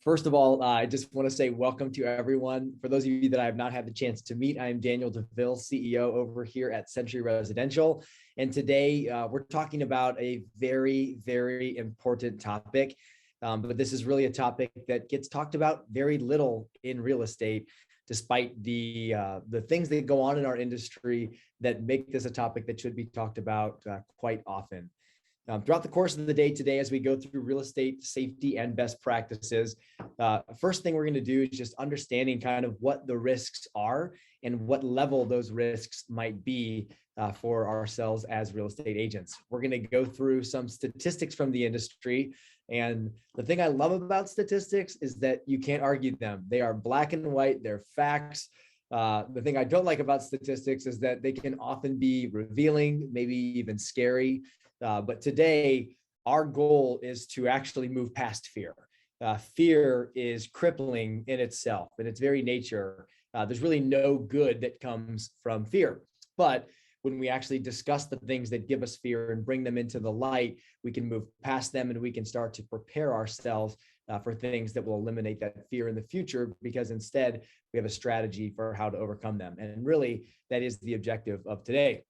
First of all, I just want to say welcome to everyone. For those of you that I have not had the chance to meet, I am Daniel DeVille, CEO over here at Sentry Residential. And today we're talking about a very, very important topic. But this is really a topic that gets talked about very little in real estate, despite the things that go on in our industry that make this a topic that should be talked about quite often. Throughout the course of the day today, as we go through real estate safety and best practices, first thing we're going to do is just understanding kind of what the risks are and what level those risks might be for ourselves as real estate agents. We're going to go through some statistics from the industry. And the thing I love about statistics is that you can't argue them. They are black and white, they're facts. The thing I don't like about statistics is that they can often be revealing, maybe even scary. But today, our goal is to actually move past fear. Fear is crippling in itself, in its very nature. There's really no good that comes from fear. But when we actually discuss the things that give us fear and bring them into the light, we can move past them and we can start to prepare ourselves for things that will eliminate that fear in the future, because instead we have a strategy for how to overcome them. And really, that is the objective of today.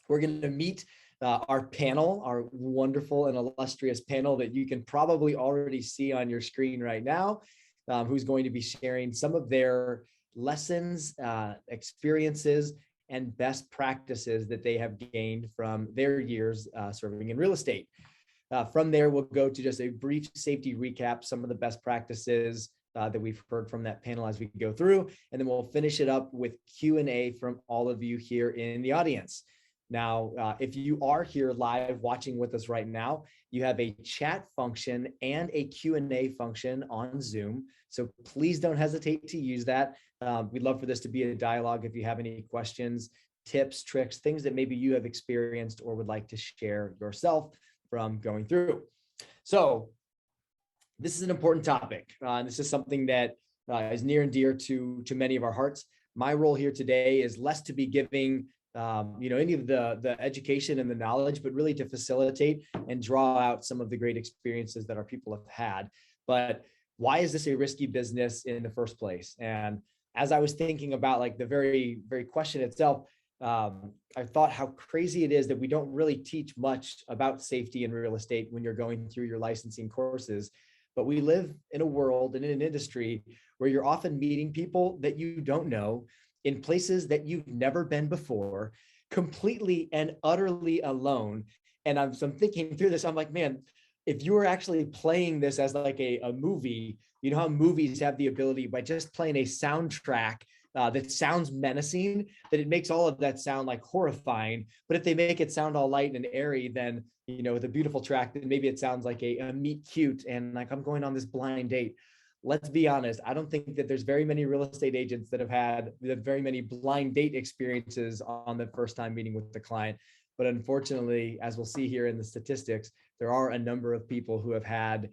We're going to meet our panel, our wonderful and illustrious panel that you can probably already see on your screen right now, who's going to be sharing some of their lessons, experiences, and best practices that they have gained from their years serving in real estate. From there, we'll go to just a brief safety recap, some of the best practices that we've heard from that panel as we go through, and then we'll finish it up with Q&A from all of you here in the audience. Now, if you are here live watching with us right now, you have a chat function and a Q&A function on Zoom. So please don't hesitate to use that. We'd love for this to be a dialogue. If you have any questions, tips, tricks, things that maybe you have experienced or would like to share yourself from going through. So this is an important topic. This is something that is near and dear to many of our hearts. My role here today is less to be giving any of the education and the knowledge, but really to facilitate and draw out some of the great experiences that our people have had. But why is this a risky business in the first place? And as I was thinking about like the very, very question itself, I thought how crazy it is that we don't really teach much about safety in real estate when you're going through your licensing courses. But we live in a world and in an industry where you're often meeting people that you don't know, in places that you've never been before, completely and utterly alone. And I'm thinking through this, I'm like, man, if you were actually playing this as like a movie, you know how movies have the ability by just playing a soundtrack that sounds menacing, that it makes all of that sound like horrifying. But if they make it sound all light and airy, then, with a beautiful track, then maybe it sounds like a meet cute and like I'm going on this blind date. Let's be honest, I don't think that there's very many real estate agents that have had very many blind date experiences on the first time meeting with the client. But unfortunately, as we'll see here in the statistics, there are a number of people who have had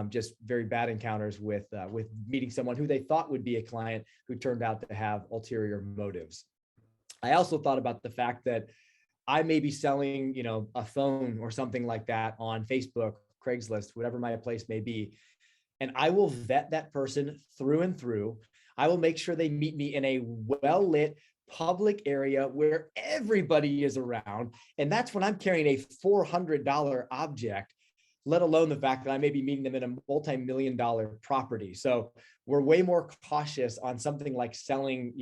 just very bad encounters with meeting someone who they thought would be a client who turned out to have ulterior motives. I also thought about the fact that I may be selling, a phone or something like that on Facebook, Craigslist, whatever my place may be. And I will vet that person through and through. I will make sure they meet me in a well-lit public area where everybody is around. And that's when I'm carrying a $400 object, let alone the fact that I may be meeting them in a multi-million-dollar property. So we're way more cautious on something like selling,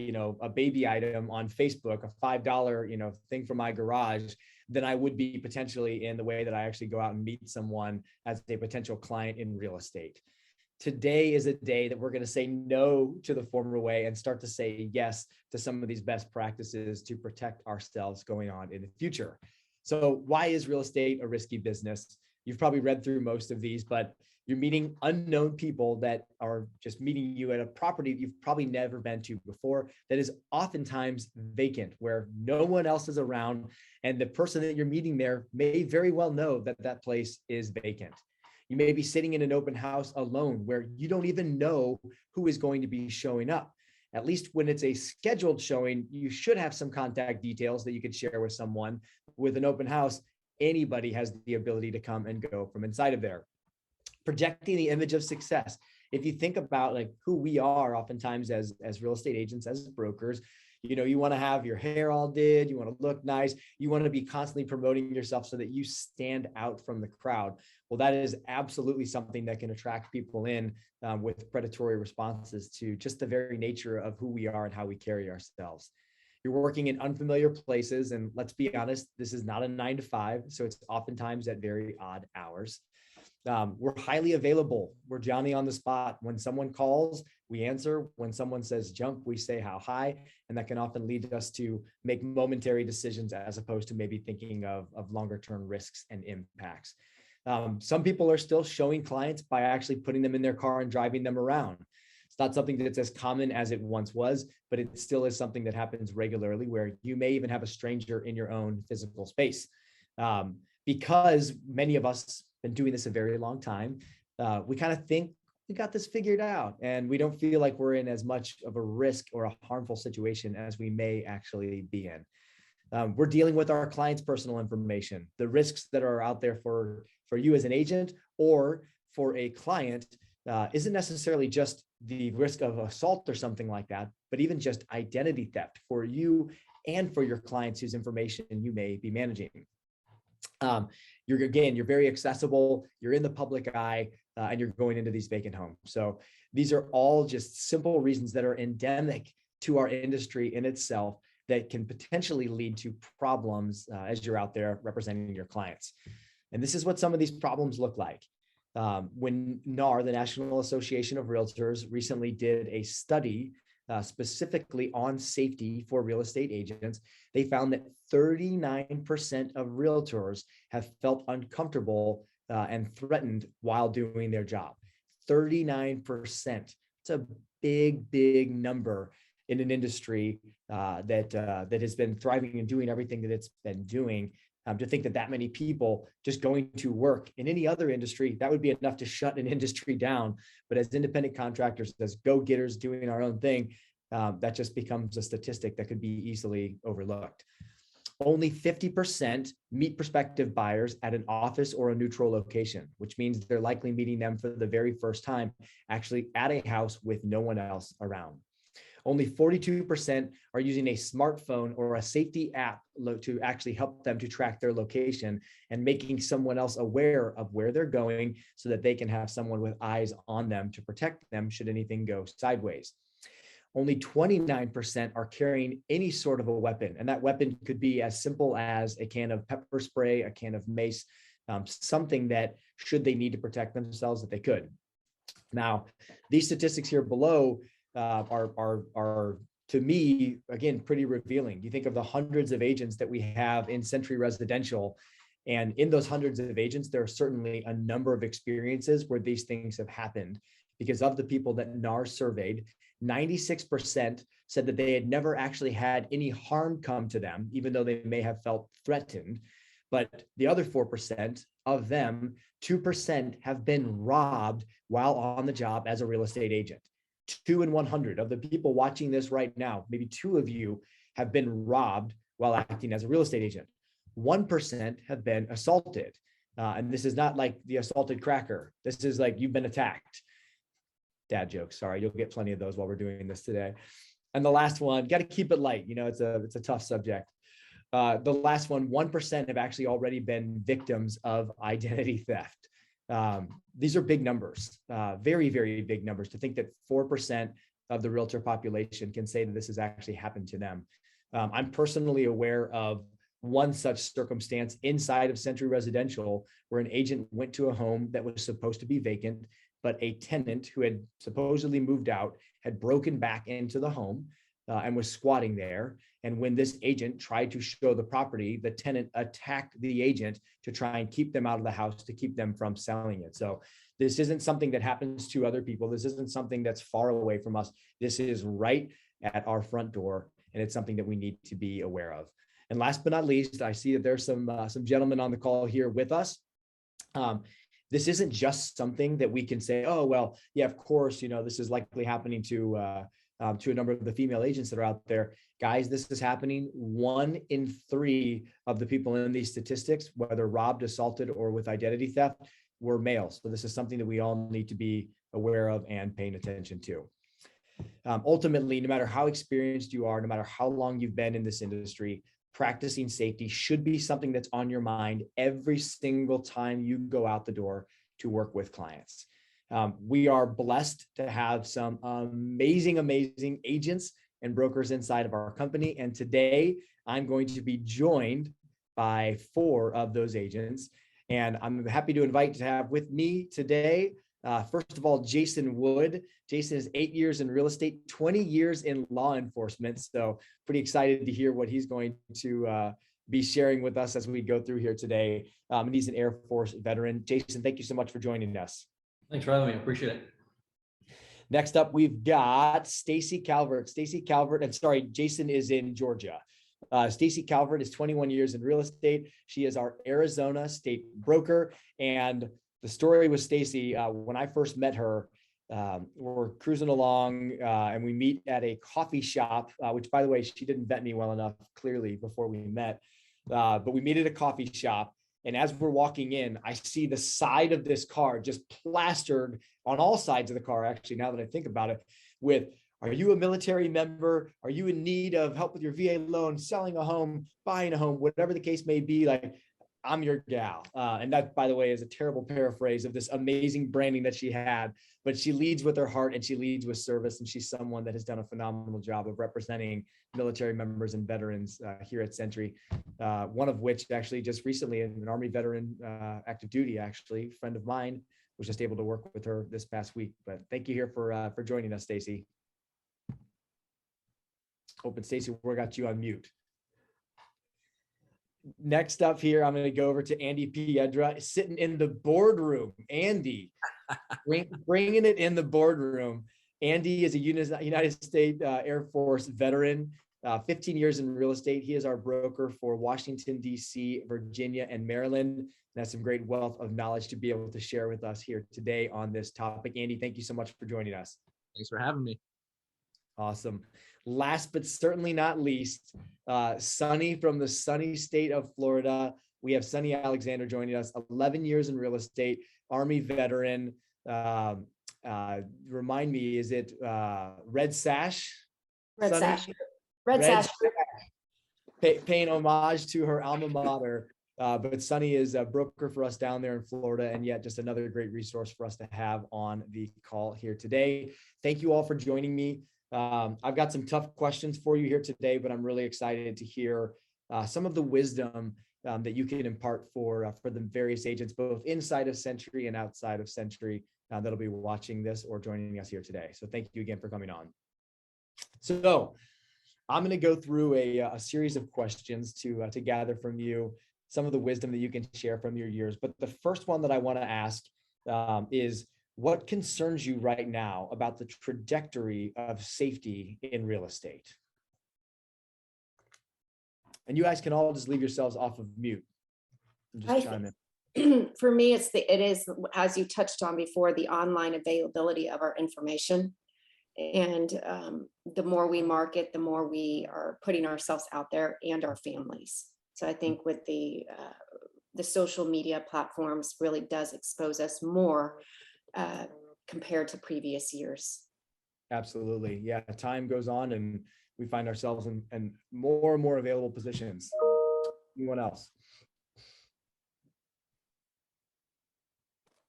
a baby item on Facebook, a $5, thing from my garage, than I would be potentially in the way that I actually go out and meet someone as a potential client in real estate. Today is a day that we're going to say no to the former way and start to say yes to some of these best practices to protect ourselves going on in the future. So why is real estate a risky business? You've probably read through most of these, but you're meeting unknown people that are just meeting you at a property that you've probably never been to before, that is oftentimes vacant, where no one else is around. And the person that you're meeting there may very well know that that place is vacant. You may be sitting in an open house alone where you don't even know who is going to be showing up. At least when it's a scheduled showing, you should have some contact details that you could share with someone. With an open house, anybody has the ability to come and go from inside of there. Projecting the image of success. if you think about like who we are oftentimes as real estate agents, as brokers, you want to have your hair all did, you want to look nice, you want to be constantly promoting yourself so that you stand out from the crowd. Well, that is absolutely something that can attract people in with predatory responses to just the very nature of who we are and how we carry ourselves. You're working in unfamiliar places, and let's be honest, this is not a 9 to 5, so it's oftentimes at very odd hours. We're highly available. We're Johnny on the spot. When someone calls, we answer. When someone says jump, we say how high. And that can often lead us to make momentary decisions as opposed to maybe thinking of longer term risks and impacts. Some people are still showing clients by actually putting them in their car and driving them around. It's not something that's as common as it once was, but it still is something that happens regularly where you may even have a stranger in your own physical space. Because many of us been doing this a very long time, we kind of think we got this figured out, and we don't feel like we're in as much of a risk or a harmful situation as we may actually be in. We're dealing with our clients' personal information, the risks that are out there for you as an agent or for a client. Isn't necessarily just the risk of assault or something like that, but even just identity theft for you and for your clients whose information you may be managing. You're very accessible, you're in the public eye, and you're going into these vacant homes. So these are all just simple reasons that are endemic to our industry in itself that can potentially lead to problems as you're out there representing your clients. And this is what some of these problems look like. When NAR, the National Association of Realtors, recently did a study specifically on safety for real estate agents, they found that 39% of realtors have felt uncomfortable and threatened while doing their job. 39%. It's a big number in an industry that has been thriving and doing everything that it's been doing. To think that many people just going to work in any other industry, that would be enough to shut an industry down. But as independent contractors, as go-getters doing our own thing, that just becomes a statistic that could be easily overlooked. Only 50% meet prospective buyers at an office or a neutral location, which means they're likely meeting them for the very first time, actually at a house with no one else around. Only 42% are using a smartphone or a safety app to actually help them to track their location and making someone else aware of where they're going so that they can have someone with eyes on them to protect them should anything go sideways. Only 29% are carrying any sort of a weapon, and that weapon could be as simple as a can of pepper spray, a can of mace, something that should they need to protect themselves that they could. Now, these statistics here below are to me, again, pretty revealing. You think of the hundreds of agents that we have in Sentry Residential, and in those hundreds of agents, there are certainly a number of experiences where these things have happened. Because of the people that NAR surveyed, 96% said that they had never actually had any harm come to them, even though they may have felt threatened. But the other 4% of them, 2% have been robbed while on the job as a real estate agent. 2 in 100 of the people watching this right now, maybe 2 of you have been robbed while acting as a real estate agent. 1% have been assaulted. And this is not like the assaulted cracker. This is like you've been attacked. Dad jokes, sorry, you'll get plenty of those while we're doing this today. And the last one, got to keep it light. It's a tough subject. The last one, 1% have actually already been victims of identity theft. These are big numbers, very, very big numbers to think that 4% of the realtor population can say that this has actually happened to them. I'm personally aware of one such circumstance inside of Sentry Residential where an agent went to a home that was supposed to be vacant, but a tenant who had supposedly moved out had broken back into the home and was squatting there. And when this agent tried to show the property, the tenant attacked the agent to try and keep them out of the house, to keep them from selling it. So this isn't something that happens to other people. This isn't something that's far away from us. This is right at our front door, and it's something that we need to be aware of. And last but not least, I see that there's some gentlemen on the call here with us. This isn't just something that we can say, oh, well, yeah, of course, this is likely happening to a number of the female agents that are out there. Guys, this is happening. 1 in 3 of the people in these statistics, whether robbed, assaulted, or with identity theft, were males. So this is something that we all need to be aware of and paying attention to. Ultimately, no matter how experienced you are, no matter how long you've been in this industry, practicing safety should be something that's on your mind every single time you go out the door to work with clients. We are blessed to have some amazing agents and brokers inside of our company. And today I'm going to be joined by 4 of those agents. And I'm happy to invite to have with me today, first of all, Jason Wood. Jason is 8 years in real estate, 20 years in law enforcement. So pretty excited to hear what he's going to be sharing with us as we go through here today. And he's an Air Force veteran. Jason, thank you so much for joining us. Thanks for having me. Appreciate it. Next up, we've got Stacy Calvert. Stacy Calvert, and sorry, Jason is in Georgia. Stacy Calvert is 21 years in real estate. She is our Arizona state broker. And the story with Stacy, when I first met her, we're cruising along and we meet at a coffee shop, which, by the way, she didn't vet me well enough, clearly, before we met. But we meet at a coffee shop. And as we're walking in, I see the side of this car just plastered on all sides of the car, actually, now that I think about it, with, are you a military member? Are you in need of help with your VA loan, selling a home, buying a home, whatever the case may be, like, I'm your gal. And that, by the way, is a terrible paraphrase of this amazing branding that she had, but she leads with her heart and she leads with service. And she's someone that has done a phenomenal job of representing military members and veterans here at Sentry. One of which actually just recently, an Army veteran, active duty, actually, friend of mine, was just able to work with her this past week. But thank you here for joining us, Stacy. Open, Stacy, we got you on mute. Next up here, I'm going to go over to Andy Piedra, sitting in the boardroom. Andy, bringing it in the boardroom. Andy is a United States Air Force veteran, 15 years in real estate. He is our broker for Washington, D.C., Virginia, and Maryland. And has some great wealth of knowledge to be able to share with us here today on this topic. Andy, thank you so much for joining us. Thanks for having me. Awesome. Last but certainly not least, Sunny from the sunny state of Florida. We have Sunny Alexander joining us, 11 years in real estate, Army veteran. Remind me, is it Red Sash? Red Sunny? Sash. Red Sash. Paying homage to her alma mater. But Sunny is a broker for us down there in Florida, and yet just another great resource for us to have on the call here today. Thank you all for joining me. I've got some tough questions for you here today, but I'm really excited to hear some of the wisdom that you can impart for the various agents, both inside of Sentry and outside of Sentry, that'll be watching this or joining us here today. So thank you again for coming on. So I'm going to go through a series of questions to gather from you some of the wisdom that you can share from your years. But the first one that I want to ask is, what concerns you right now about the trajectory of safety in real estate? And you guys can all just leave yourselves off of mute. Just chime in. For me, it is, as you touched on before, the online availability of our information. And the more we market, the more we are putting ourselves out there and our families. So I think with the social media platforms really does expose us more compared to previous years. Absolutely. Yeah. Time goes on and we find ourselves in more and more available positions. Anyone else?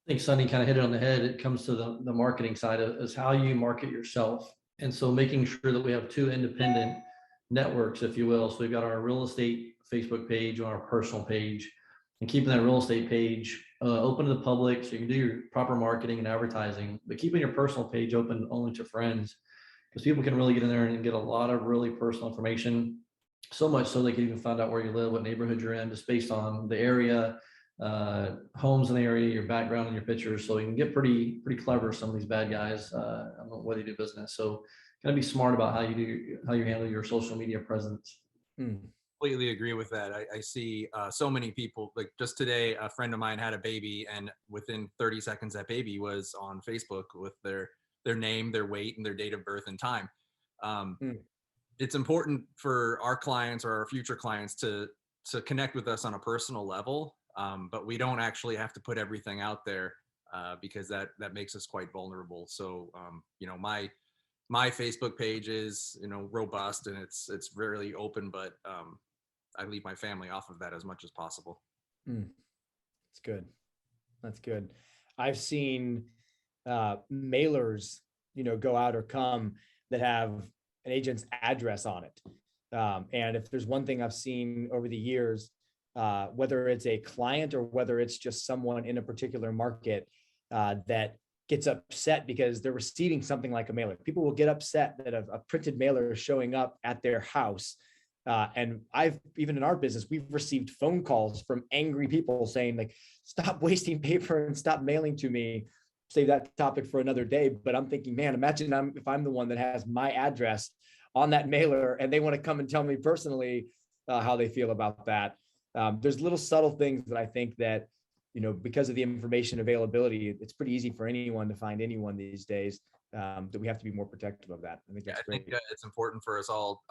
I think Sunny kind of hit it on the head. It comes to the marketing side of is how you market yourself. And so making sure that we have 2 independent networks, if you will. So we've got our real estate Facebook page on our personal page, and keeping that real estate page open to the public so you can do your proper marketing and advertising, but keeping your personal page open only to friends, because people can really get in there and get a lot of really personal information, so much so they can even find out where you live, what neighborhood you're in, just based on the area, homes in the area, your background and your pictures. So you can get pretty clever, some of these bad guys, on the way they do business. So gotta be smart about how you handle your social media presence. Completely agree with that. I see so many people, like just today, a friend of mine had a baby, and within 30 seconds, that baby was on Facebook with their name, their weight, and their date of birth and time. It's important for our clients or our future clients to connect with us on a personal level, but we don't actually have to put everything out there. because that makes us quite vulnerable. So, my Facebook page is, robust, and it's really open, but I leave my family off of that as much as possible. That's good. That's good. I've seen mailers, go out or come that have an agent's address on it. And if there's one thing I've seen over the years, whether it's a client or whether it's just someone in a particular market that gets upset because they're receiving something like a mailer. People will get upset that a printed mailer is showing up at their house. And even in our business, we've received phone calls from angry people saying, like, stop wasting paper and stop mailing to me. Save that topic for another day. But I'm thinking, man, imagine if I'm the one that has my address on that mailer and they want to come and tell me personally how they feel about that. There's little subtle things that I think that, because of the information availability, it's pretty easy for anyone to find anyone these days, that we have to be more protective of that. I think that's great. It's important for us all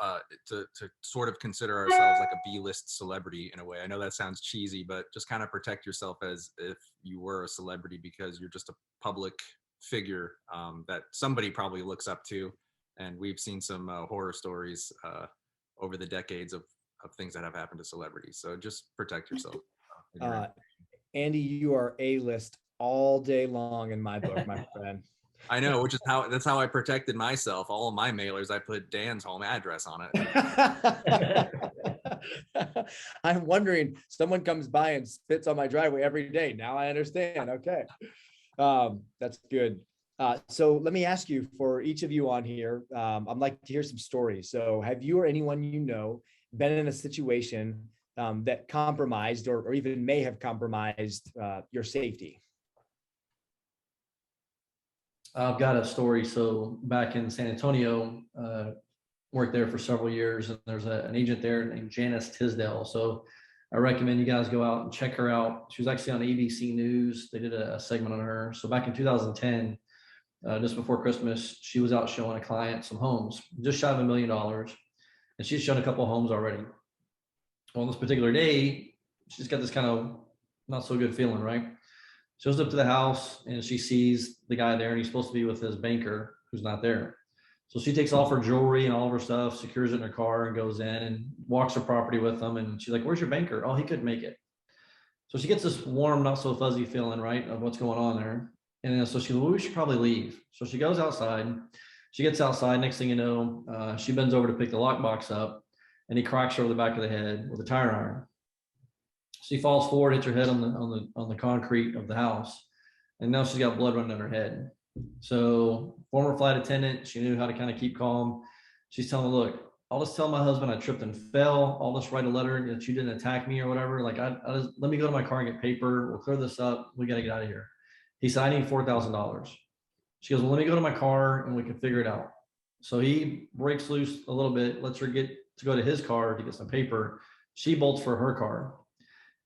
to sort of consider ourselves like a B-list celebrity in a way. I know that sounds cheesy, but just kind of protect yourself as if you were a celebrity, because you're just a public figure that somebody probably looks up to. And we've seen some horror stories over the decades of things that have happened to celebrities. So just protect yourself. Andy, you are A-list all day long in my book, my friend. I know, that's how I protected myself. All of my mailers, I put Dan's home address on it. I'm wondering, someone comes by and spits on my driveway every day. Now I understand. Okay. That's good. So let me ask you, for each of you on here, I'd like to hear some stories. So have you or anyone been in a situation that compromised or even may have compromised your safety? I've got a story. So back in San Antonio, worked there for several years, and there's an agent there named Janice Tisdale. So I recommend you guys go out and check her out. She was actually on ABC News. They did a segment on her. So back in 2010, just before Christmas, she was out showing a client some homes, just shy of $1 million. And she's shown a couple of homes already. Well, on this particular day, she's got this kind of not so good feeling, right? Shows up to the house and she sees the guy there, and he's supposed to be with his banker who's not there. So she takes off her jewelry and all of her stuff, secures it in her car, and goes in and walks her property with him. And she's like, "Where's your banker?" "Oh, he couldn't make it." So she gets this warm, not so fuzzy feeling, right, of what's going on there. And so she, well, we should probably leave. So she goes outside. She gets outside. Next thing you know, she bends over to pick the lockbox up, and he cracks her over the back of the head with a tire iron. She falls forward, hits her head on the concrete of the house, and now she's got blood running down her head. So former flight attendant, she knew how to kind of keep calm. She's telling, "Look, I'll just tell my husband I tripped and fell. I'll just write a letter that you didn't attack me or whatever. Like, I just, let me go to my car and get paper. We'll clear this up. We got to get out of here." He said, "I need $4,000. She goes, "Well, let me go to my car and we can figure it out." So he breaks loose a little bit, lets her get to go to his car to get some paper. She bolts for her car.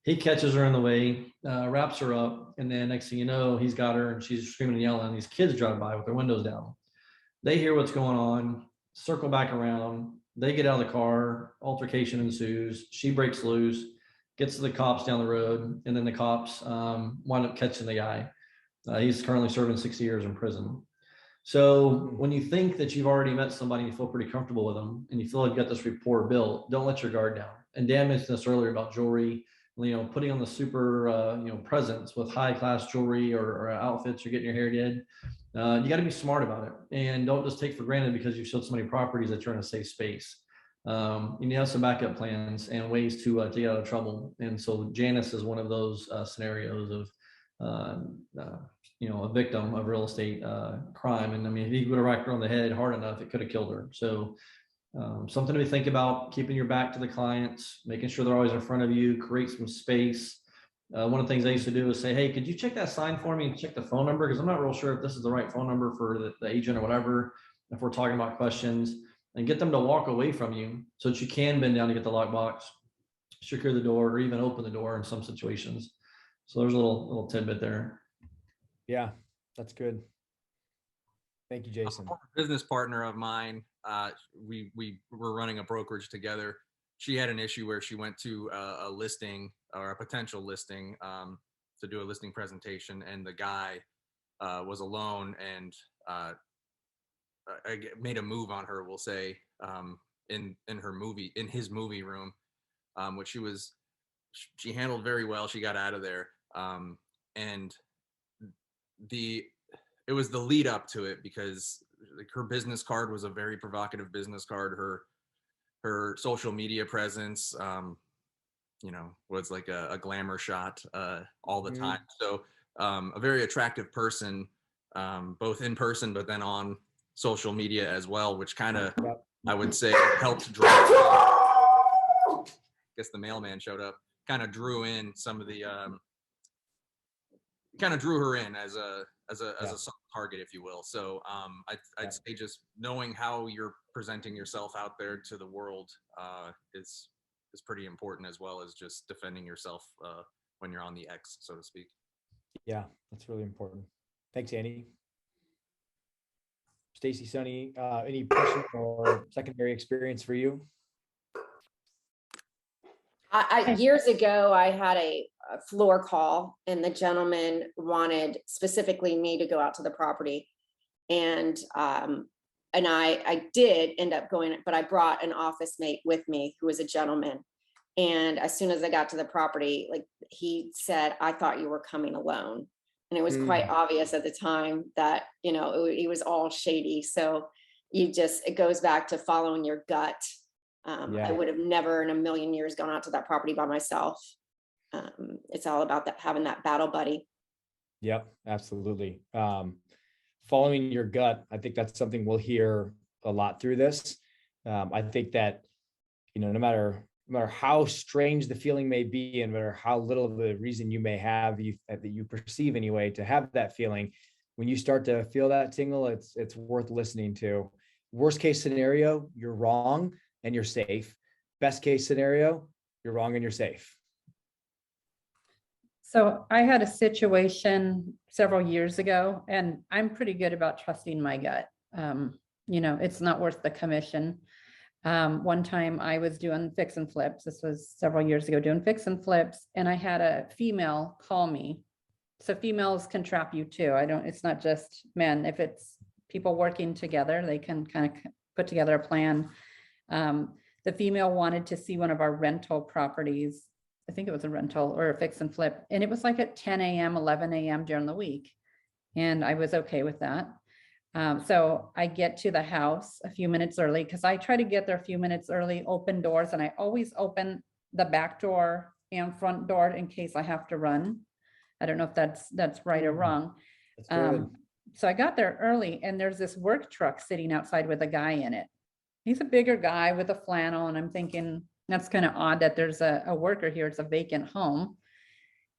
He catches her in the way, wraps her up, and then next thing you know, he's got her and she's screaming and yelling. And these kids drive by with their windows down. They hear what's going on, circle back around. They get out of the car, altercation ensues. She breaks loose, gets to the cops down the road, and then the cops wind up catching the guy. He's currently serving 60 years in prison. So when you think that you've already met somebody and you feel pretty comfortable with them and you feel like you've got this rapport built, don't let your guard down. And Dan mentioned this earlier about jewelry, putting on the super, presents with high class jewelry or outfits, or getting your hair did. You got to be smart about it, and don't just take for granted because you've showed so many properties that you're in a safe space. You need to have some backup plans and ways to get out of trouble. And so Janice is one of those scenarios of, a victim of real estate crime. And I mean, if he would have racked her on the head hard enough, it could have killed her. So something to think about, keeping your back to the clients, making sure they're always in front of you, create some space. One of the things I used to do is say, "Hey, could you check that sign for me and check the phone number? Because I'm not real sure if this is the right phone number for the agent or whatever, if we're talking about questions," and get them to walk away from you so that you can bend down to get the lockbox, secure the door, or even open the door in some situations. So there's a little tidbit there. Yeah, that's good. Thank you, Jason. A business partner of mine, we were running a brokerage together. She had an issue where she went to a listing or a potential listing. to do a listing presentation, and the guy was alone, and I made a move on her, we'll say, in his movie room, which she handled very well. She got out of there, and it was the lead up to it, because like her business card was a very provocative business card. Her social media presence, was like a glamour shot all the time. So a very attractive person, both in person, but then on social media as well, which kind of, I would say, helped draw. I guess the mailman showed up, kind of drew in some of the, kind of drew her in as a soft target, if you will. So I'd say just knowing how you're presenting yourself out there to the world is pretty important, as well as just defending yourself when you're on the X, so to speak. Yeah, that's really important. Thanks, Andy. Stacy, Sonny, any personal or secondary experience for you? Years ago, I had a floor call, and the gentleman wanted specifically me to go out to the property. And I did end up going, but I brought an office mate with me who was a gentleman. And as soon as I got to the property, like, he said, "I thought you were coming alone." And it was quite obvious at the time that, it was all shady. So it goes back to following your gut. I would have never in a million years gone out to that property by myself. It's all about having that battle buddy. Yep, absolutely. Following your gut, I think that's something we'll hear a lot through this. I think that, no matter how strange the feeling may be, and no matter how little of the reason you may have, that you perceive anyway, to have that feeling, when you start to feel that tingle, it's worth listening to. Worst case scenario, you're wrong and you're safe. Best case scenario, you're wrong and you're safe. So I had a situation several years ago, and I'm pretty good about trusting my gut. It's not worth the commission. One time I was doing fix and flips. This was several years ago, doing fix and flips, and I had a female call me. So females can trap you too. It's not just men. If it's people working together, they can kind of put together a plan. The female wanted to see one of our rental properties. I think it was a rental or a fix and flip. And it was like at 10 a.m., 11 a.m. during the week. And I was okay with that. So I get to the house a few minutes early, because I try to get there a few minutes early, open doors. And I always open the back door and front door in case I have to run. I don't know if that's right or wrong. So I got there early, and there's this work truck sitting outside with a guy in it. He's a bigger guy with a flannel. And I'm thinking, that's kind of odd that there's a worker here. It's a vacant home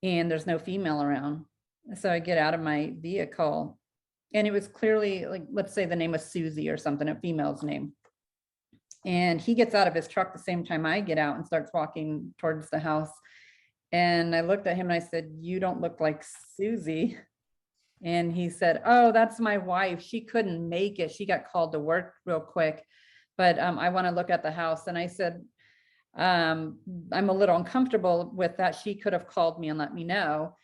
and there's no female around. So I get out of my vehicle, and it was clearly, like, let's say the name was Susie or something, a female's name. And he gets out of his truck the same time I get out and starts walking towards the house. And I looked at him and I said, "You don't look like Susie." And he said, "Oh, that's my wife. She couldn't make it. She got called to work real quick, but I want to look at the house." And I said, "I'm a little uncomfortable with that. She could have called me and let me know."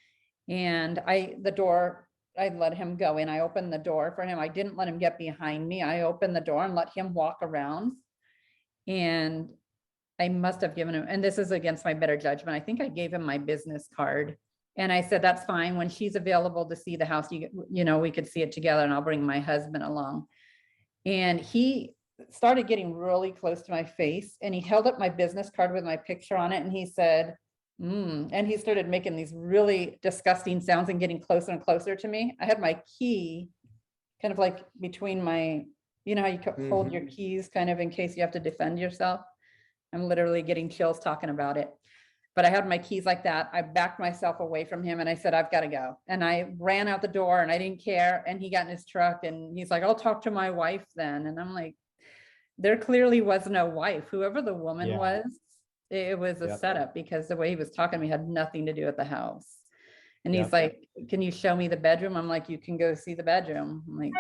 And I let him go in. I opened the door for him. I didn't let him get behind me. I opened the door and let him walk around. And I must have given him, and this is against my better judgment, I think I gave him my business card. And I said, "That's fine. When she's available to see the house, we could see it together, and I'll bring my husband along." And he started getting really close to my face, and he held up my business card with my picture on it, and he said, and he started making these really disgusting sounds and getting closer and closer to me. I had my key kind of like between my, how you hold your keys kind of in case you have to defend yourself. I'm literally getting chills talking about it. But I had my keys like that. I backed myself away from him and I said, "I've got to go." And I ran out the door and I didn't care. And he got in his truck and he's like, "I'll talk to my wife then." And I'm like, there clearly was no wife. Whoever the woman was, it was a setup, because the way he was talking to me had nothing to do with the house. And he's like, "Can you show me the bedroom?" I'm like, "You can go see the bedroom." I'm like,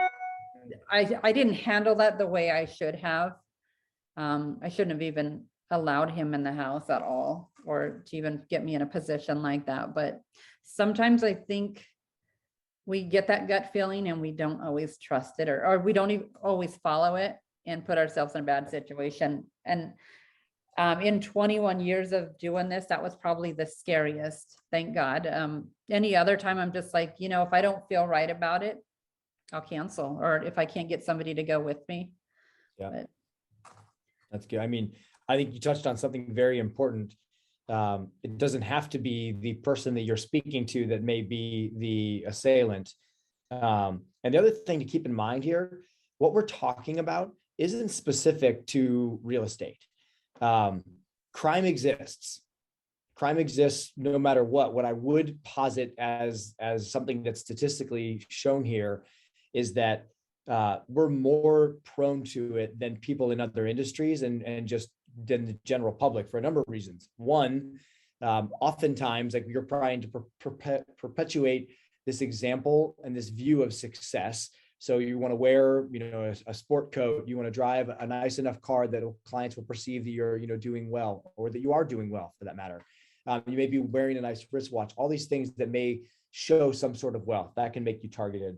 I didn't handle that the way I should have. I shouldn't have even allowed him in the house at all, or to even get me in a position like that. But sometimes I think we get that gut feeling and we don't always trust it, or we don't even always follow it and put ourselves in a bad situation. And in 21 years of doing this, that was probably the scariest, thank God. Any other time, I'm just like, if I don't feel right about it, I'll cancel, or if I can't get somebody to go with me. Yeah. But That's good. I mean, I think you touched on something very important. It doesn't have to be the person that you're speaking to that may be the assailant. And the other thing to keep in mind here, what we're talking about isn't specific to real estate. Crime exists. Crime exists no matter what. What I would posit as something that's statistically shown here is that we're more prone to it than people in other industries and just than the general public for a number of reasons. One, oftentimes, like, you're trying to perpetuate this example and this view of success. So you want to wear, a sport coat. You want to drive a nice enough car that clients will perceive that you're, doing well, or that you are doing well, for that matter. You may be wearing a nice wristwatch. All these things that may show some sort of wealth that can make you targeted.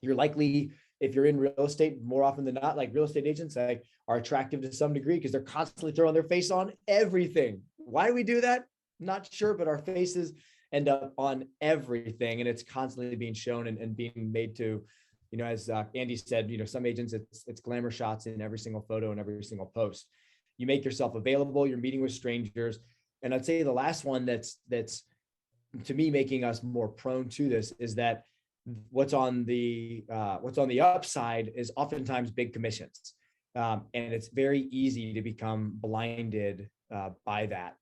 You're likely, if you're in real estate, more often than not, like, real estate agents, like, are attractive to some degree because they're constantly throwing their face on everything. Why do we do that? Not sure, but our faces end up on everything, and it's constantly being shown and being made to, as Andy said, some agents, it's glamour shots in every single photo and every single post. You make yourself available. You're meeting with strangers, and I'd say the last one that's to me making us more prone to this is that what's on the upside is oftentimes big commissions, and it's very easy to become blinded by that.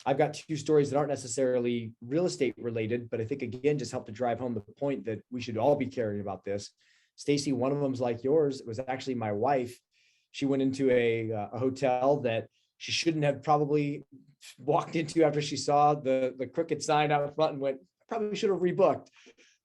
I've got two stories that aren't necessarily real estate related, but I think, again, just help to drive home the point that we should all be caring about this. Stacy, one of them's like yours. It was actually my wife. She went into a hotel that she shouldn't have probably walked into after she saw the crooked sign out front and went, probably should have rebooked.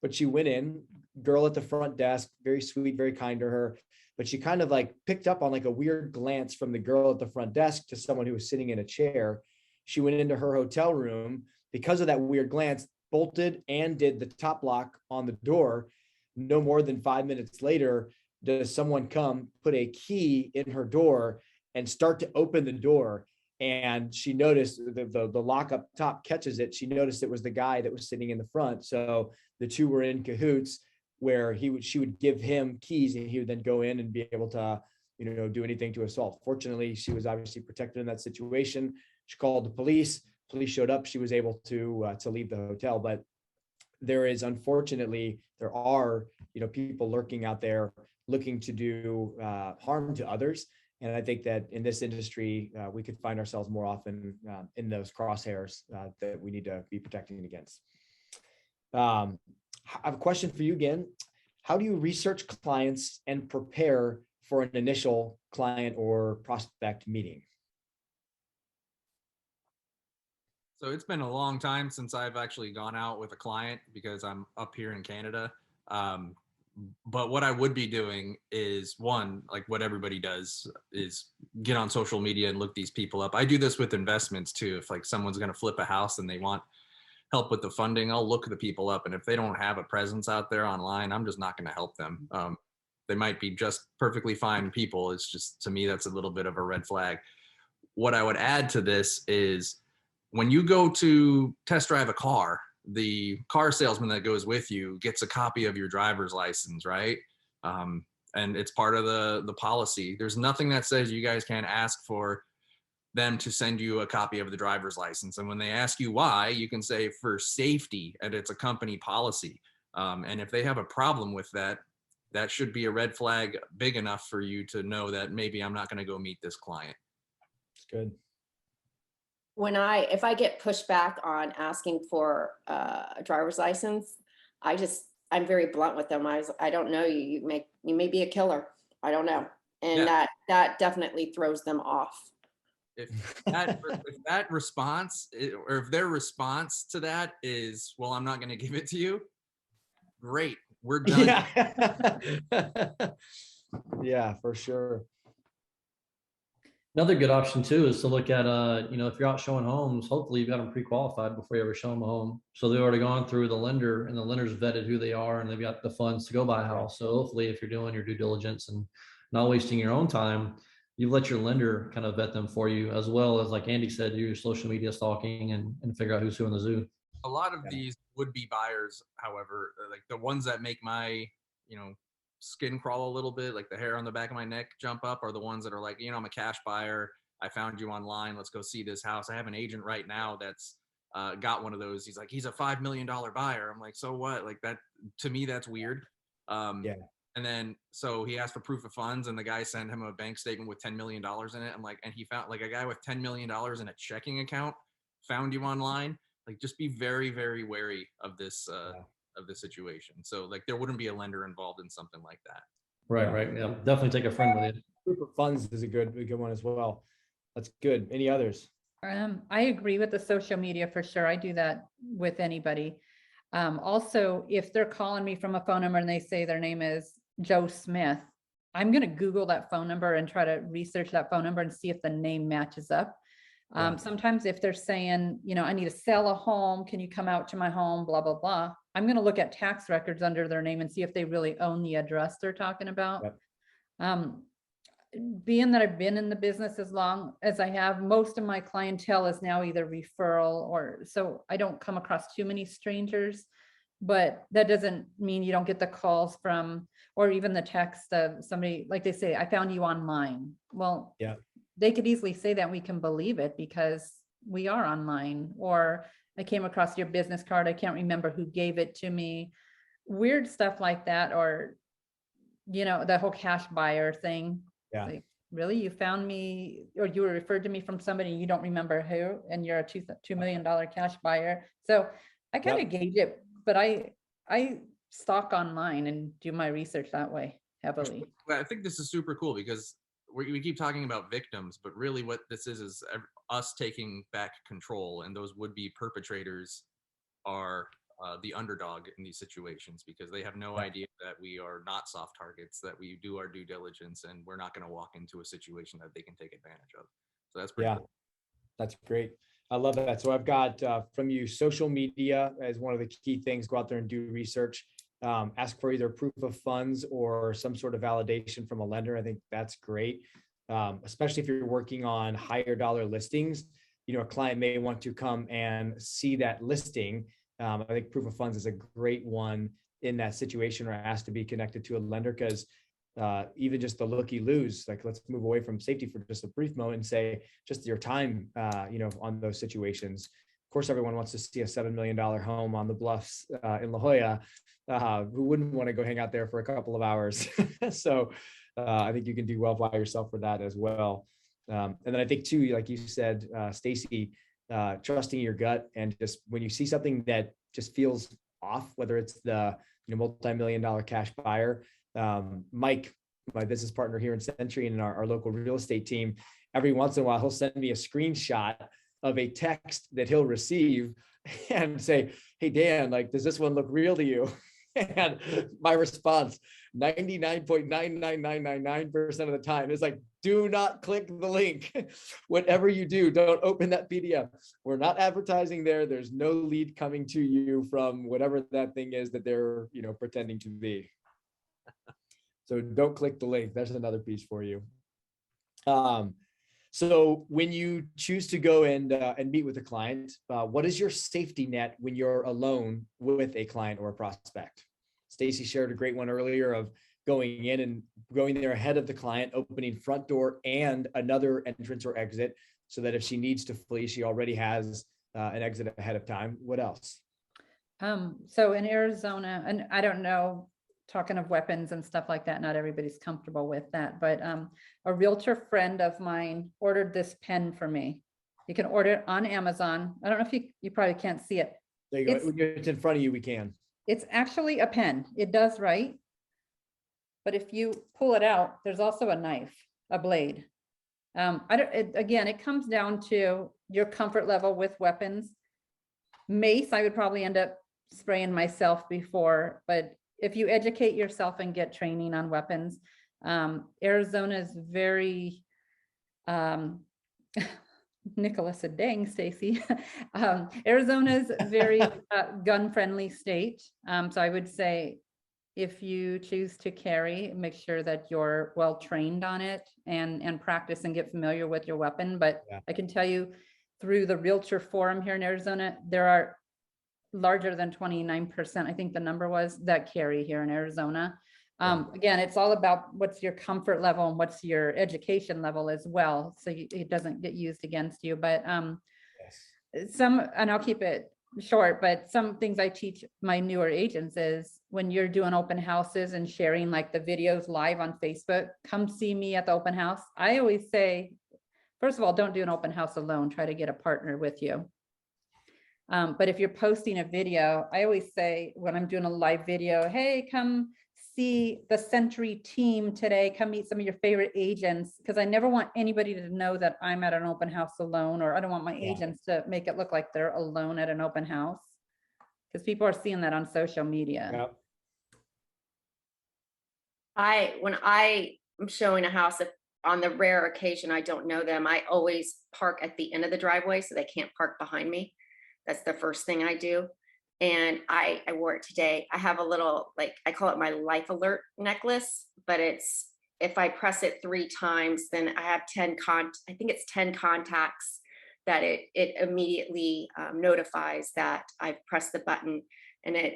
But she went in, girl at the front desk, very sweet, very kind to her. But she kind of like picked up on like a weird glance from the girl at the front desk to someone who was sitting in a chair. She went into her hotel room because of that weird glance, bolted and did the top lock on the door. No more than 5 minutes later, does someone come, put a key in her door and start to open the door. And she noticed the lock up top catches it. She noticed it was the guy that was sitting in the front. So the two were in cahoots, where she would give him keys and he would then go in and be able to, do anything to assault. Fortunately, she was obviously protected in that situation. She called the police. Police showed up. She was able to leave the hotel. But there are people lurking out there looking to do harm to others. And I think that in this industry, we could find ourselves more often in those crosshairs that we need to be protecting against. I have a question for you again. How do you research clients and prepare for an initial client or prospect meeting? So it's been a long time since I've actually gone out with a client because I'm up here in Canada. But what I would be doing is, one, like what everybody does, is get on social media and look these people up. I do this with investments too. If like someone's going to flip a house and they want help with the funding, I'll look the people up. And if they don't have a presence out there online, I'm just not going to help them. They might be just perfectly fine people. It's just, to me, that's a little bit of a red flag. What I would add to this is, when you go to test drive a car, the car salesman that goes with you gets a copy of your driver's license, right? And it's part of the policy. There's nothing that says you guys can't ask for them to send you a copy of the driver's license. And when they ask you why, you can say for safety, and it's a company policy. And if they have a problem with that, that should be a red flag big enough for you to know that maybe I'm not going to go meet this client. It's good. If I get pushed back on asking for a driver's license, I'm very blunt with them. I don't know you. You may be a killer. I don't know. And Yeah. that definitely throws them off. If that response, or if their response to that is, well, I'm not going to give it to you, great, we're done. Yeah. Yeah, for sure. Another good option too is to look at, if you're out showing homes, hopefully you've got them pre-qualified before you ever show them a home. So they've already gone through the lender and the lender's vetted who they are and they've got the funds to go buy a house. So hopefully if you're doing your due diligence and not wasting your own time, you let your lender kind of vet them for you, as well as, like Andy said, do your social media stalking and figure out who's who in the zoo. A lot of these would-be buyers, however, like the ones that make my, skin crawl a little bit, like the hair on the back of my neck jump up, are the ones that are like, I'm a cash buyer. I found you online. Let's go see this house. I have an agent right now that's got one of those. He's like, he's a $5 million buyer. I'm like, so what? Like that, to me, that's weird. Yeah. And then, so he asked for proof of funds and the guy sent him a bank statement with $10 million in it. I'm like, and he found like a guy with $10 million in a checking account found you online. Like, just be very, very wary of this situation. So like there wouldn't be a lender involved in something like that. Right. Yeah, definitely take a friend with you. Proof of funds is a good one as well. That's good. Any others? I agree with the social media for sure. I do that with anybody. Also, if they're calling me from a phone number and they say their name is Joe Smith, I'm going to Google that phone number and try to research that phone number and see if the name matches up. Sometimes if they're saying, I need to sell a home, can you come out to my home, blah, blah, blah. I'm going to look at tax records under their name and see if they really own the address they're talking about. Being that I've been in the business as long as I have, most of my clientele is now either referral or, so I don't come across too many strangers, but that doesn't mean you don't get the calls from, or even the text of somebody, like they say, I found you online. Well, they could easily say that, we can believe it because we are online, or I came across your business card. I can't remember who gave it to me. Weird stuff like that. Or, the whole cash buyer thing. Like, really, you found me, or you were referred to me from somebody you don't remember who, and you're a $2 million cash buyer. So I kind of gauge it, but I stalk online and do my research that way heavily. Well, I think this is super cool because we keep talking about victims, but really what this is us taking back control, and those would-be perpetrators are the underdog in these situations because they have no idea that we are not soft targets, that we do our due diligence, and we're not going to walk into a situation that they can take advantage of. So that's pretty cool. That's great. I love that. So I've got from you social media as one of the key things. Go out there and do research. Ask for either proof of funds or some sort of validation from a lender. I think that's great, especially if you're working on higher dollar listings. A client may want to come and see that listing. I think proof of funds is a great one in that situation, or has to be connected to a lender, because even just the looky-loos, like, let's move away from safety for just a brief moment and say just your time, on those situations. Of course, everyone wants to see a $7 million home on the bluffs in La Jolla. Who wouldn't want to go hang out there for a couple of hours? So I think you can do well by yourself for that as well. And then I think too, like you said, Stacy, trusting your gut, and just when you see something that just feels off, whether it's the multi-million-dollar cash buyer. Mike, my business partner here in Sentry and our local real estate team, every once in a while he'll send me a screenshot of a text that he'll receive and say, hey Dan, like, does this one look real to you? And my response 99.99999% of the time is like, do not click the link. Whatever you do, don't open that PDF. We're not advertising there. There's no lead coming to you from whatever that thing is that they're pretending to be. So don't click the link. That's another piece for you. So when you choose to go and meet with a client, what is your safety net when you're alone with a client or a prospect? Stacy shared a great one earlier of going in and going there ahead of the client, opening front door and another entrance or exit, so that if she needs to flee, she already has an exit ahead of time. What else? So in Arizona, and I don't know, talking of weapons and stuff like that, not everybody's comfortable with that, but a realtor friend of mine ordered this pen for me. You can order it on Amazon. I don't know if you probably can't see it. There you go. When it's in front of you, we can. It's actually a pen. It does write. But if you pull it out, there's also a knife, a blade. Again, it comes down to your comfort level with weapons. Mace, I would probably end up spraying myself before, but if you educate yourself and get training on weapons, Arizona is very Nicholas said, dang, Stacy. Arizona's very gun-friendly state. So I would say if you choose to carry, make sure that you're well trained on it and practice and get familiar with your weapon. But Yeah. I can tell you through the realtor forum here in Arizona, there are larger than 29%, I think the number was, that carry here in Arizona. Again, it's all about what's your comfort level and what's your education level as well. So it doesn't get used against you, but and I'll keep it short, but some things I teach my newer agents is when you're doing open houses and sharing like the videos live on Facebook, come see me at the open house. I always say, first of all, don't do an open house alone, try to get a partner with you. But if you're posting a video, I always say when I'm doing a live video, hey, come see the Sentry team today, come meet some of your favorite agents, because I never want anybody to know that I'm at an open house alone, or I don't want my agents to make it look like they're alone at an open house, because people are seeing that on social media. Yep. When I am showing a house, if on the rare occasion I don't know them, I always park at the end of the driveway so they can't park behind me. That's the first thing I do. And I wore it today. I have a little, like, I call it my life alert necklace, but it's, if I press it 3 times, then I have 10 I think it's 10 contacts that it immediately notifies that I've pressed the button, and it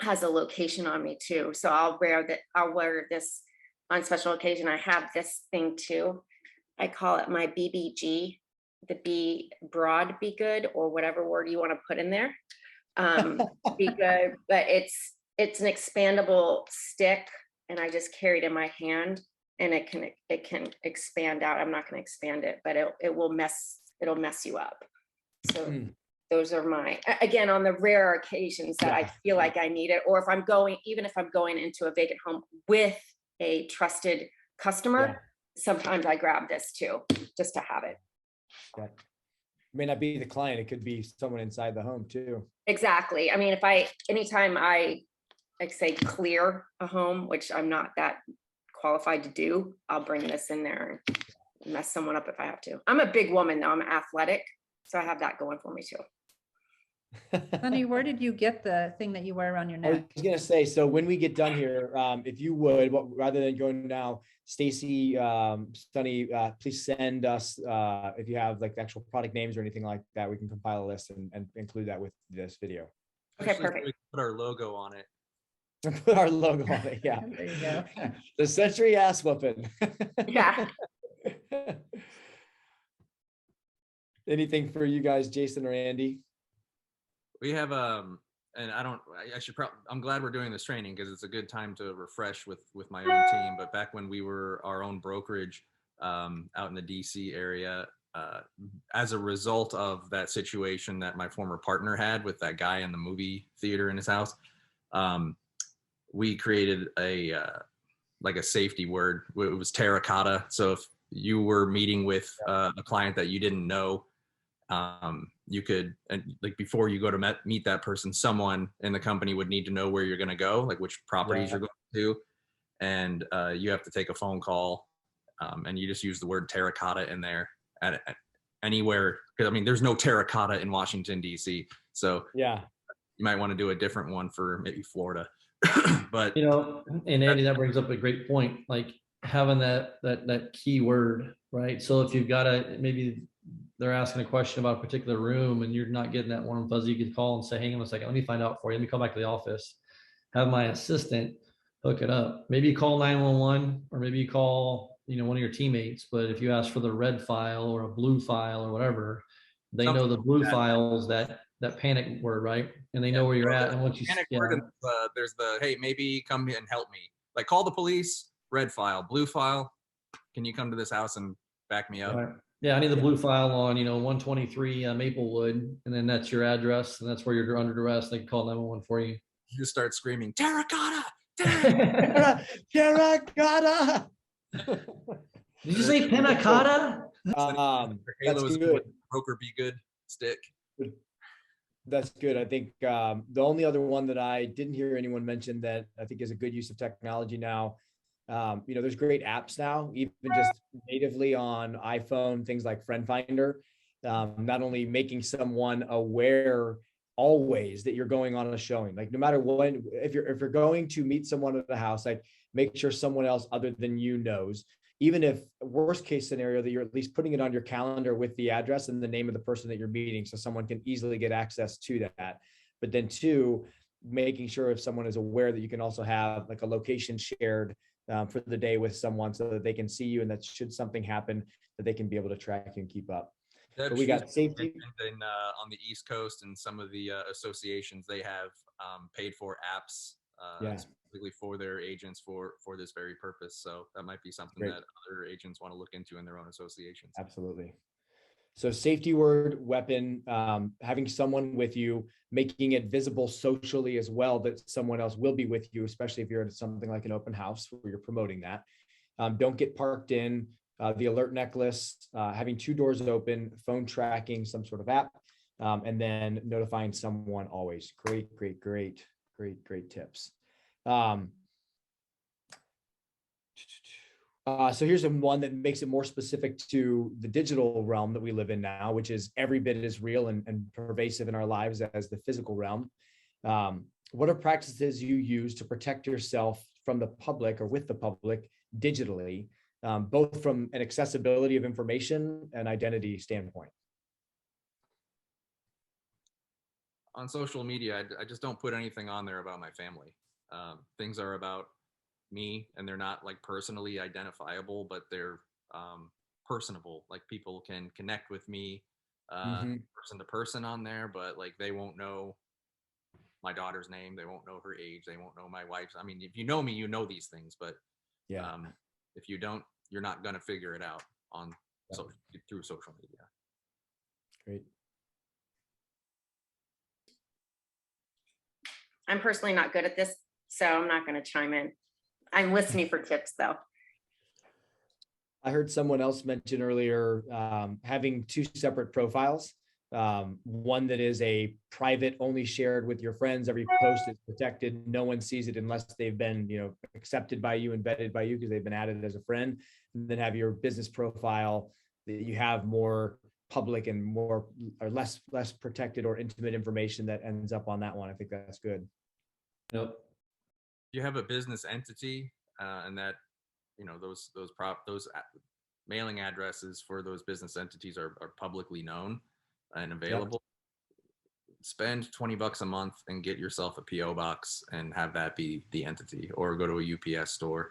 has a location on me too. So I'll wear this on special occasion. I have this thing too. I call it my BBG, the be broad, be good, or whatever word you want to put in there. Be good, but it's an expandable stick, and I just carry it in my hand, and it can expand out. I'm not going to expand it, but it'll mess you up. So those are my, again, on the rare occasions that I feel like I need it, or if I'm going into a vacant home with a trusted customer, sometimes I grab this too, just to have it. It may not be the client, it could be someone inside the home too. Exactly. I mean, anytime I like say clear a home, which I'm not that qualified to do, I'll bring this in there and mess someone up if I have to. I'm a big woman though, I'm athletic, so I have that going for me too. Honey, where did you get the thing that you wear around your I neck? was gonna say, so when we get done here, if you would, rather than going now, Stacy, Sunny, please send us, if you have like actual product names or anything like that, we can compile a list and include that with this video. Okay, Actually, perfect. we put our logo on it. Put our logo on it, yeah. There you go. The Sentry ass whooping. Yeah. Anything for you guys, Jason or Andy? We have and I'm glad we're doing this training because it's a good time to refresh with my own team. But back when we were our own brokerage out in the DC area, as a result of that situation that my former partner had with that guy in the movie theater in his house, we created a safety word. It was terracotta. So if you were meeting with a client that you didn't know, you could, and like before you go to meet that person, someone in the company would need to know where you're going to go, like which properties you're going to, and you have to take a phone call, and you just use the word terracotta in there at anywhere, because I mean there's no terracotta in Washington DC, so you might want to do a different one for maybe Florida. But and Andy, that brings up a great point, like having that key word, right? So if you've got maybe they're asking a question about a particular room and you're not getting that warm fuzzy, you could call and say, hang on a second, let me find out for you. Let me come back to the office, have my assistant hook it up. Maybe you call 911, or maybe you call, one of your teammates. But if you ask for the red file or a blue file or whatever, they know the blue files, that panic word, right? And they know where you're at. And once you panic word, and there's the, hey, maybe come and help me. Like call the police, red file, blue file. Can you come to this house and back me up? Right. Yeah, I need the blue file on, 123 Maplewood, and then that's your address, and that's where you're under arrest. They can call 911 for you. You start screaming, terracotta, terracotta. Did you say panna cotta? That's good. Broker be good stick. That's good. I think the only other one that I didn't hear anyone mention that I think is a good use of technology now, There's great apps now, even just natively on iPhone, things like Friend Finder, not only making someone aware always that you're going on a showing, like no matter when, if you're going to meet someone at the house, like make sure someone else other than you knows, even if worst case scenario, that you're at least putting it on your calendar with the address and the name of the person that you're meeting, so someone can easily get access to that. But then two, making sure if someone is aware that you can also have like a location shared for the day with someone, so that they can see you, and that should something happen, that they can be able to track and keep up. But we got safety. And on the East Coast and some of the associations, they have paid for apps specifically for their agents for this very purpose. So that might be something that other agents want to look into in their own associations. Absolutely. So safety word, weapon, having someone with you, making it visible socially as well, that someone else will be with you, especially if you're at something like an open house where you're promoting that. Don't get parked in. The alert necklace, having 2 doors open, phone tracking, some sort of app, and then notifying someone always. Great tips. So here's one that makes it more specific to the digital realm that we live in now, which is every bit as real and pervasive in our lives as the physical realm. What are practices you use to protect yourself from the public or with the public digitally, both from an accessibility of information and identity standpoint? On social media, I just don't put anything on there about my family. Things are about me, and they're not like personally identifiable, but they're personable. Like people can connect with me person to person on there, but like they won't know my daughter's name, they won't know her age, they won't know my wife's. I mean, if you know me, you know these things, but if you don't, you're not going to figure it out on through social media. Great. I'm personally not good at this, so I'm not going to chime in. I'm listening for tips though. I heard someone else mention earlier having 2 separate profiles. One that is a private, only shared with your friends. Every post is protected. No one sees it unless they've been, accepted by you and vetted by you because they've been added as a friend. And then have your business profile that you have more public and more or less protected or intimate information that ends up on that one. I think that's good. Yep. You have a business entity, and that those mailing addresses for those business entities are publicly known and available. Spend $20 a month and get yourself a PO box and have that be the entity, or go to a UPS store.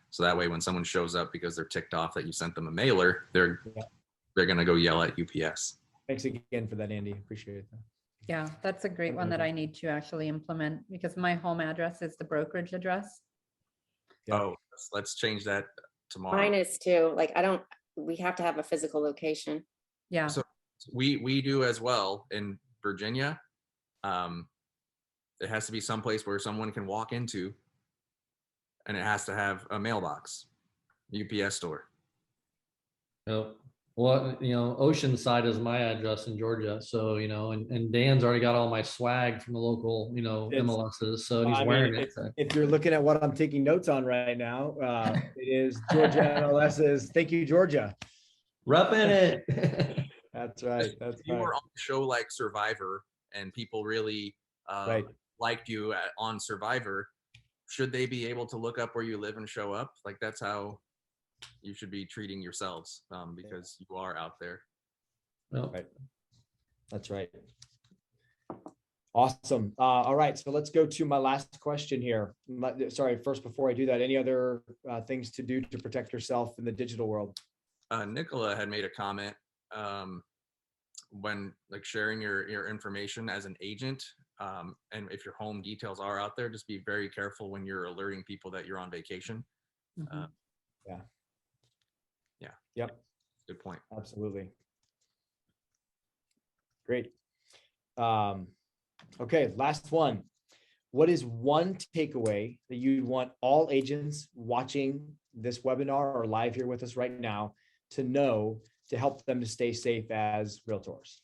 So that way, when someone shows up because they're ticked off that you sent them a mailer, they're going to go yell at UPS. Thanks again for that, Andy. Appreciate that. Yeah, that's a great one that I need to actually implement, because my home address is the brokerage address. Oh, let's change that tomorrow. Mine is too. Like we have to have a physical location. Yeah. So we do as well in Virginia. It has to be someplace where someone can walk into, and it has to have a mailbox, UPS store. Yep. Well, Oceanside is my address in Georgia. So, and Dan's already got all my swag from the local, MLSs. So he's wearing it. If you're looking at what I'm taking notes on right now, it is Georgia MLSs. Thank you, Georgia. Repping it. That's right. That's if you were on a show like Survivor and people really liked you on Survivor, should they be able to look up where you live and show up? Like that's how you should be treating yourselves, because you are out there. Right. That's right. Awesome. All right. So let's go to my last question here. Sorry, first, before I do that, any other things to do to protect yourself in the digital world? Nicola had made a comment when sharing your information as an agent, and if your home details are out there, just be very careful when you're alerting people that you're on vacation. Yep. Good point. Absolutely. Great. Okay, last one. What is one takeaway that you want all agents watching this webinar or live here with us right now to know to help them to stay safe as realtors?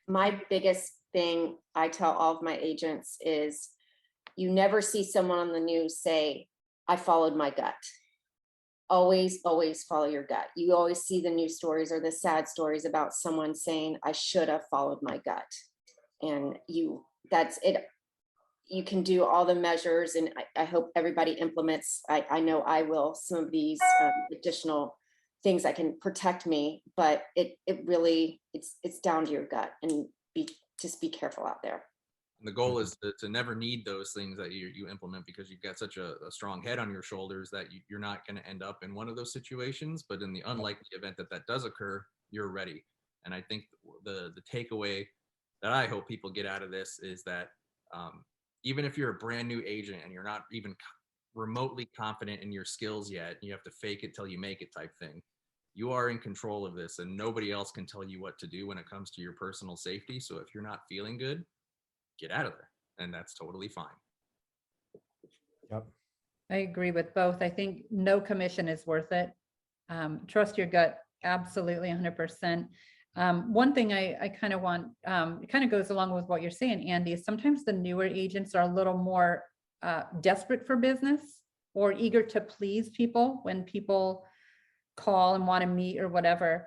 My biggest thing I tell all of my agents is You never see someone on the news say, I followed my gut. Always, always follow your gut. You always see the news stories or the sad stories about someone saying, I should have followed my gut. And that's it. You can do all the measures, and I hope everybody implements. I know I will, some of these additional things that can protect me, but it really, it's down to your gut, and just be careful out there. And the goal is to never need those things that you implement, because you've got such a strong head on your shoulders that you're not going to end up in one of those situations. But in the unlikely event that that does occur, you're ready. And I think the takeaway that I hope people get out of this is that even if you're a brand new agent and you're not even remotely confident in your skills yet, you have to fake it till you make it type thing. You are in control of this, and nobody else can tell you what to do when it comes to your personal safety. So if you're not feeling good, get out of there, and that's totally fine. Yep. I agree with both. I think no commission is worth it. Trust your gut, absolutely 100%. One thing I kind of want, it kind of goes along with what you're saying, Andy, is sometimes the newer agents are a little more desperate for business or eager to please people when people call and want to meet or whatever.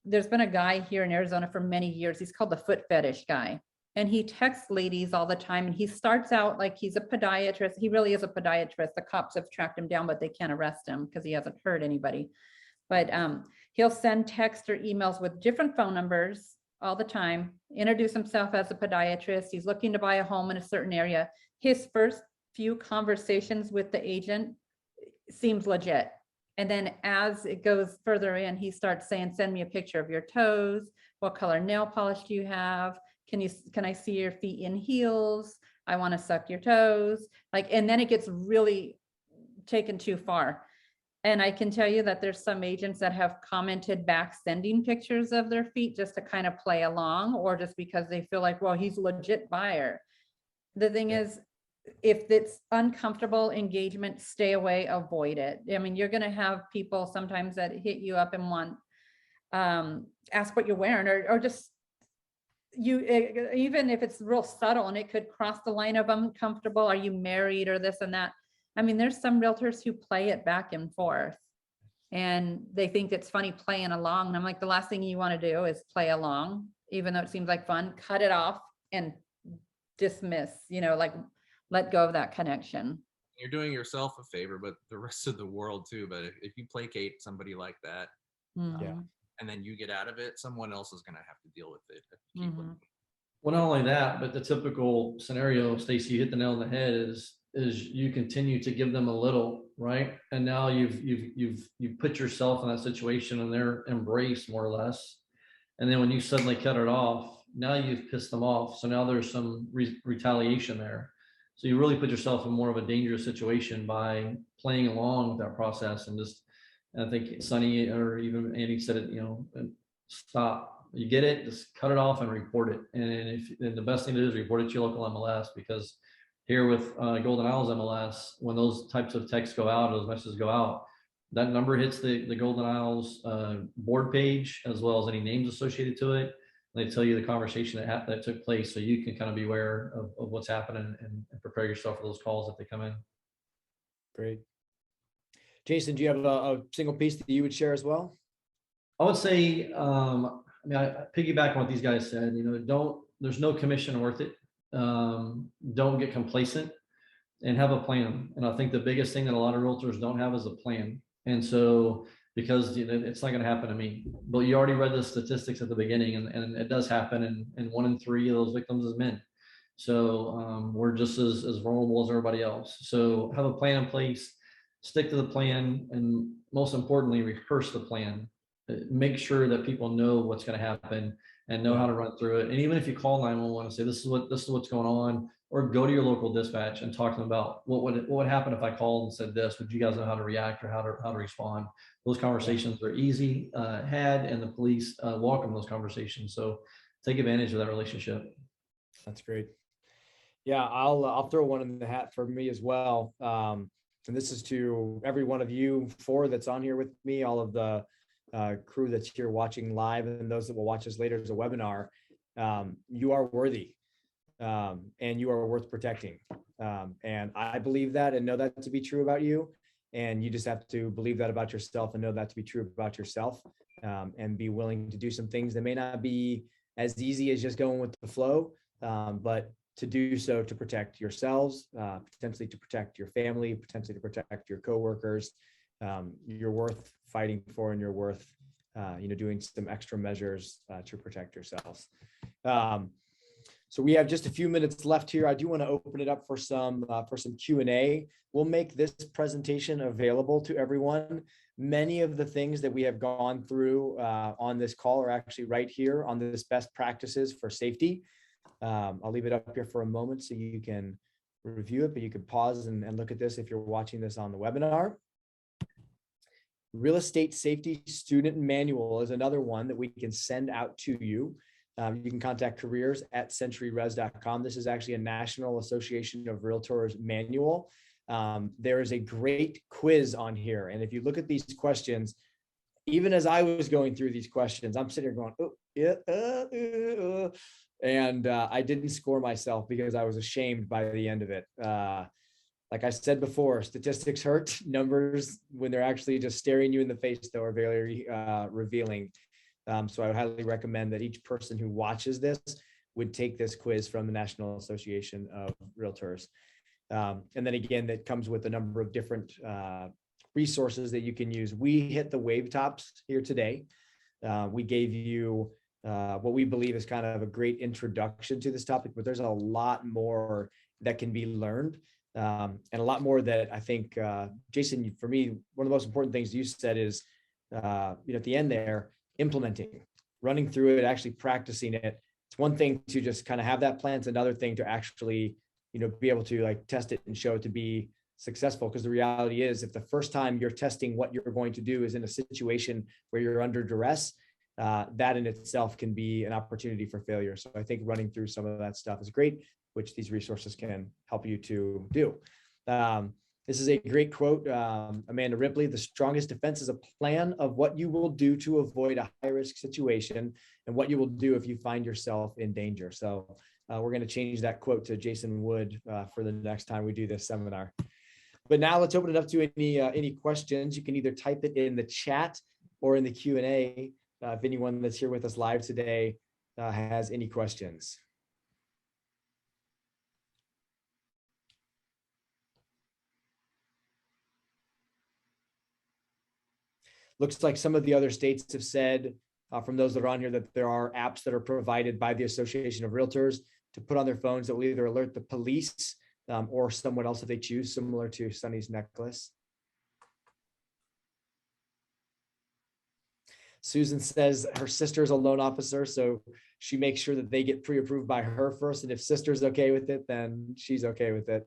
There's been a guy here in Arizona for many years. He's called the foot fetish guy. And he texts ladies all the time. And he starts out like he's a podiatrist. He really is a podiatrist. The cops have tracked him down, but they can't arrest him because he hasn't hurt anybody. But he'll send texts or emails with different phone numbers all the time, introduce himself as a podiatrist. He's looking to buy a home in a certain area. His first few conversations with the agent seems legit. And then as it goes further in, he starts saying, send me a picture of your toes. What color nail polish do you have? Can I see your feet in heels? I want to suck your toes. And then it gets really taken too far. And I can tell you that there's some agents that have commented back sending pictures of their feet just to kind of play along, or just because they feel like, well, he's a legit buyer. The thing is, if it's uncomfortable engagement, stay away, avoid it. I mean, you're going to have people sometimes that hit you up and want, ask what you're wearing, or just even if it's real subtle and it could cross the line of uncomfortable. Are you married or this and that? I mean, there's some realtors who play it back and forth and they think it's funny playing along. And I'm like, the last thing you want to do is play along, even though it seems like fun. Cut it off and dismiss, let go of that connection. You're doing yourself a favor, but the rest of the world too. But if you placate somebody like that, and then you get out of it, someone else is going to have to deal with it. Well, not only that, but the typical scenario, Stacy, you hit the nail on the head, is you continue to give them a little, right? And now you've put yourself in that situation and they're embraced more or less. And then when you suddenly cut it off, now you've pissed them off. So now there's some retaliation there. So you really put yourself in more of a dangerous situation by playing along with that process. And I think Sonny or even Andy said it, stop. You get it, just cut it off and report it. And the best thing to do is report it to your local MLS, because here with Golden Isles MLS, when those types of texts go out, those messages go out, that number hits the Golden Isles board page, as well as any names associated to it. They tell you the conversation that took place, so you can kind of be aware of what's happening and prepare yourself for those calls if they come in. Great. Jason, do you have a single piece that you would share as well? I would say, I piggyback on what these guys said. There's no commission worth it. Don't get complacent and have a plan. And I think the biggest thing that a lot of realtors don't have is a plan. And so, because it's not going to happen to me, but you already read the statistics at the beginning, and it does happen. And 1 in 3 of those victims is men. So we're just as vulnerable as everybody else. So have a plan in place, stick to the plan, and most importantly, rehearse the plan. Make sure that people know what's going to happen and know how to run through it. And even if you call 911 and say, this is what's going on, or go to your local dispatch and talk to them about what would happen if I called and said this, would you guys know how to react or how to respond? Those conversations are easy had, and the police welcome those conversations. So take advantage of that relationship. That's great. Yeah, I'll throw one in the hat for me as well. And this is to every one of you 4 that's on here with me, all of the crew that's here watching live, and those that will watch us later as a webinar. You are worthy. and you are worth protecting. And I believe that and know that to be true about you. And you just have to believe that about yourself and know that to be true about yourself, and be willing to do some things that may not be as easy as just going with the flow, but to do so to protect yourselves, potentially to protect your family, potentially to protect your coworkers. You're worth fighting for, and you're worth, doing some extra measures to protect yourselves. So we have just a few minutes left here. I do want to open it up for some Q&A. We'll make this presentation available to everyone. Many of the things that we have gone through on this call are actually right here on this best practices for safety. I'll leave it up here for a moment so you can review it, but you can pause and look at this if you're watching this on the webinar. Real Estate Safety Student Manual is another one that we can send out to you. You can contact careers@sentryres.com. This is actually a National Association of Realtors manual. There is a great quiz on here. And if you look at these questions, even as I was going through these questions, I'm sitting here going, oh, yeah, and I didn't score myself because I was ashamed by the end of it. Like I said before, statistics hurt. Numbers, when they're actually just staring you in the face, though, are very revealing. So I would highly recommend that each person who watches this would take this quiz from the National Association of Realtors. And then again, that comes with a number of different resources that you can use. We hit the wave tops here today. We gave you what we believe is kind of a great introduction to this topic, but there's a lot more that can be learned. And a lot more that I think, Jason, for me, one of the most important things you said is, at the end there, implementing, running through it, actually practicing it. It's one thing to just kind of have that plan. It's another thing to actually, be able to like test it and show it to be successful. Because the reality is, if the first time you're testing what you're going to do is in a situation where you're under duress, that in itself can be an opportunity for failure. So I think running through some of that stuff is great, which these resources can help you to do. This is a great quote, Amanda Ripley: "The strongest defense is a plan of what you will do to avoid a high-risk situation and what you will do if you find yourself in danger." So we're going to change that quote to Jason Wood for the next time we do this seminar. But now let's open it up to any questions. You can either type it in the chat or in the Q&A if anyone that's here with us live today has any questions. Looks like some of the other states have said, from those that are on here, that there are apps that are provided by the Association of Realtors to put on their phones that will either alert the police or someone else if they choose, similar to Sunny's necklace. Susan says her sister is a loan officer, so she makes sure that they get pre-approved by her first. And if sister's okay with it, then she's okay with it.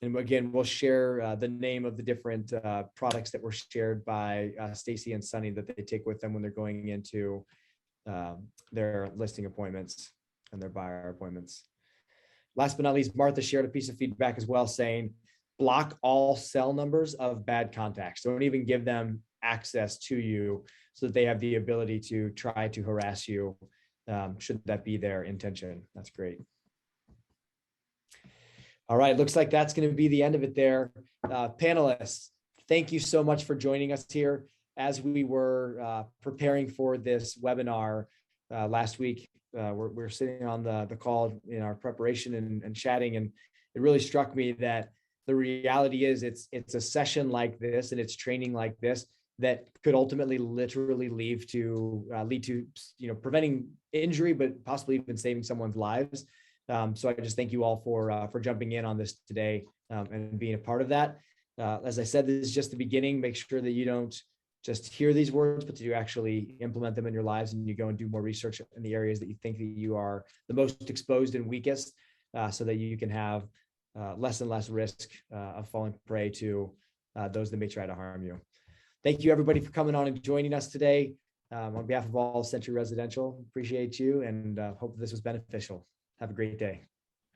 And again, we'll share the name of the different products that were shared by Stacy and Sunny that they take with them when they're going into their listing appointments and their buyer appointments. Last but not least, Martha shared a piece of feedback as well, saying, block all cell numbers of bad contacts. Don't even give them access to you so that they have the ability to try to harass you, should that be their intention. That's great. All right, looks like that's going to be the end of it there. Panelists, thank you so much for joining us here. As we were preparing for this webinar last week, we're sitting on the call in our preparation and chatting, and it really struck me that the reality is it's a session like this and it's training like this that could ultimately literally lead to preventing injury, but possibly even saving someone's lives. So I just thank you all for jumping in on this today and being a part of that. As I said, this is just the beginning. Make sure that you don't just hear these words, but to actually implement them in your lives, and you go and do more research in the areas that you think that you are the most exposed and weakest, so that you can have less and less risk of falling prey to those that may try to harm you. Thank you, everybody, for coming on and joining us today. On behalf of all Sentry Residential, appreciate you and hope this was beneficial. Have a great day.